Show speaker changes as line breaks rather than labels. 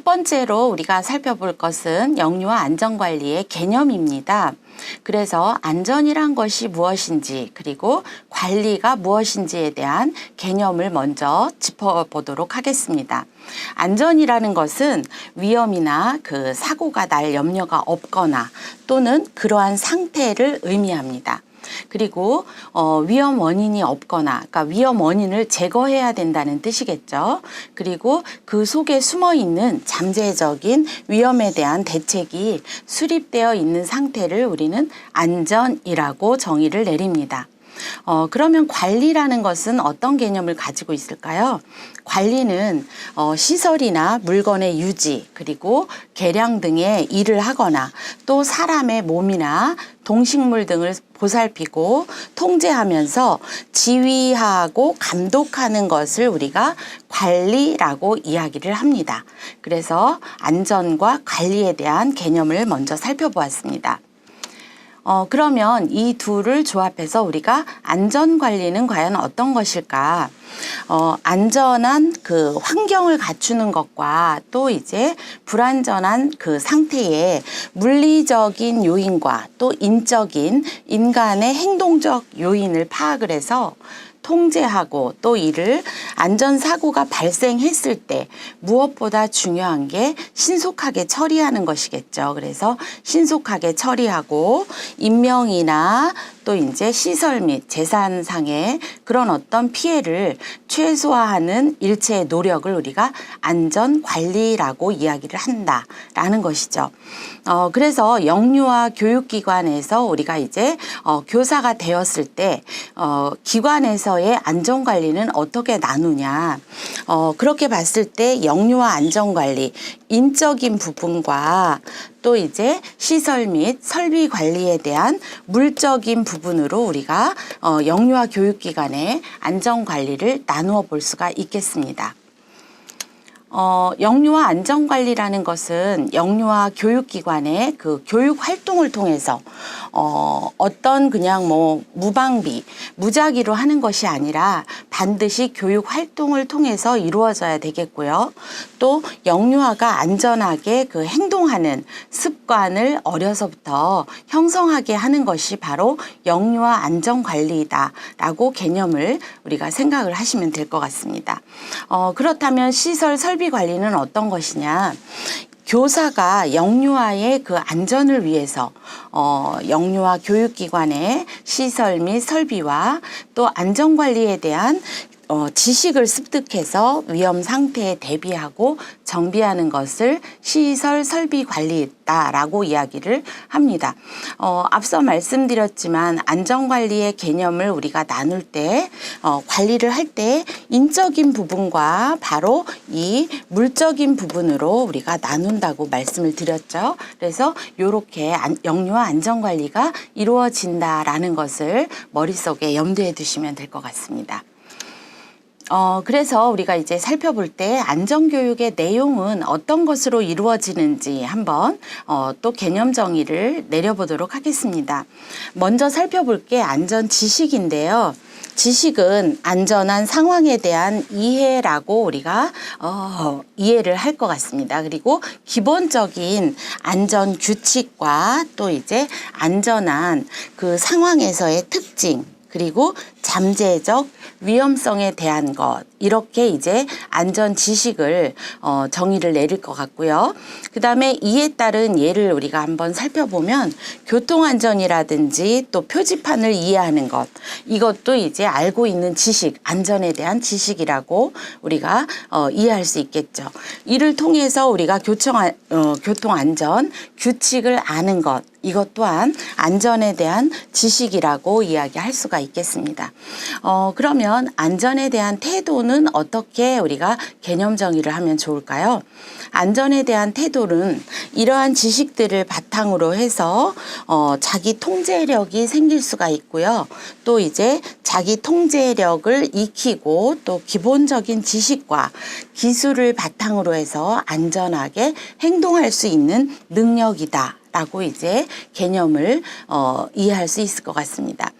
번째로 우리가 살펴볼 것은 영유아 안전관리의 개념입니다. 그래서 안전이란 것이 무엇인지 그리고 관리가 무엇인지에 대한 개념을 먼저 짚어보도록 하겠습니다. 안전이라는 것은 위험이나 그 사고가 날 염려가 없거나 또는 그러한 상태를 의미합니다. 그리고 위험 원인이 없거나, 그러니까 위험 원인을 제거해야 된다는 뜻이겠죠. 그리고 그 속에 숨어 있는 잠재적인 위험에 대한 대책이 수립되어 있는 상태를 우리는 안전이라고 정의를 내립니다. 그러면 관리라는 것은 어떤 개념을 가지고 있을까요? 관리는 시설이나 물건의 유지 그리고 개량 등의 일을 하거나 또 사람의 몸이나 동식물 등을 보살피고 통제하면서 지휘하고 감독하는 것을 우리가 관리라고 이야기를 합니다. 그래서 안전과 관리에 대한 개념을 먼저 살펴보았습니다. 그러면 이 둘을 조합해서 우리가 안전관리는 과연 어떤 것일까? 안전한 그 환경을 갖추는 것과 또 이제 불안전한 그 상태에 물리적인 요인과 또 인적인 인간의 행동적 요인을 파악을 해서 통제하고 또 이를 안전사고가 발생했을 때 무엇보다 중요한 게 신속하게 처리하는 것이겠죠. 그래서 신속하게 처리하고 인명이나 또 이제 시설 및 재산상의 그런 어떤 피해를 최소화하는 일체의 노력을 우리가 안전관리라고 이야기를 한다라는 것이죠. 그래서 영유아 교육기관에서 우리가 이제 교사가 되었을 때 기관에서의 안전관리는 어떻게 나누냐. 그렇게 봤을 때 영유아 안전관리, 인적인 부분과 또 이제 시설 및 설비 관리에 대한 물적인 부분으로 우리가 영유아 교육기관의 안전관리를 나누어 볼 수가 있겠습니다. 영유아 안전관리라는 것은 영유아 교육기관의 그 교육 활동을 통해서 어떤 그냥 뭐 무방비, 무작위로 하는 것이 아니라 반드시 교육 활동을 통해서 이루어져야 되겠고요. 또 영유아가 안전하게 그 행동하는 습관을 어려서부터 형성하게 하는 것이 바로 영유아 안전관리다라고 개념을 우리가 생각을 하시면 될 것 같습니다. 그렇다면 시설 설비 관리는 어떤 것이냐? 교사가 영유아의 그 안전을 위해서 영유아 교육기관의 시설 및 설비와 또 안전관리에 대한 지식을 습득해서 위험 상태에 대비하고 정비하는 것을 시설 설비 관리다라고 이야기를 합니다. 앞서 말씀드렸지만 안전관리의 개념을 우리가 나눌 때 관리를 할 때 인적인 부분과 바로 이 물적인 부분으로 우리가 나눈다고 말씀을 드렸죠. 그래서 이렇게 영유아 안전관리가 이루어진다라는 것을 머릿속에 염두에 두시면 될 것 같습니다. 그래서 우리가 이제 살펴볼 때 안전교육의 내용은 어떤 것으로 이루어지는지 한번 또 개념 정의를 내려보도록 하겠습니다. 먼저 살펴볼 게 안전 지식인데요. 지식은 안전한 상황에 대한 이해라고 우리가 이해를 할 것 같습니다. 그리고 기본적인 안전 규칙과 또 이제 안전한 그 상황에서의 특징 그리고 잠재적 위험성에 대한 것 이렇게 이제 안전 지식을 정의를 내릴 것 같고요. 그 다음에 이에 따른 예를 우리가 한번 살펴보면 교통안전이라든지 또 표지판을 이해하는 것 이것도 이제 알고 있는 지식, 안전에 대한 지식이라고 우리가 이해할 수 있겠죠. 이를 통해서 우리가 교통안전 규칙을 아는 것 이것 또한 안전에 대한 지식이라고 이야기할 수가 있겠습니다. 그러면 안전에 대한 태도는 어떻게 우리가 개념 정의를 하면 좋을까요? 안전에 대한 태도는 이러한 지식들을 바탕으로 해서 자기 통제력이 생길 수가 있고요. 또 이제 자기 통제력을 익히고 또 기본적인 지식과 기술을 바탕으로 해서 안전하게 행동할 수 있는 능력이다. 라고 이제 개념을 이해할 수 있을 것 같습니다.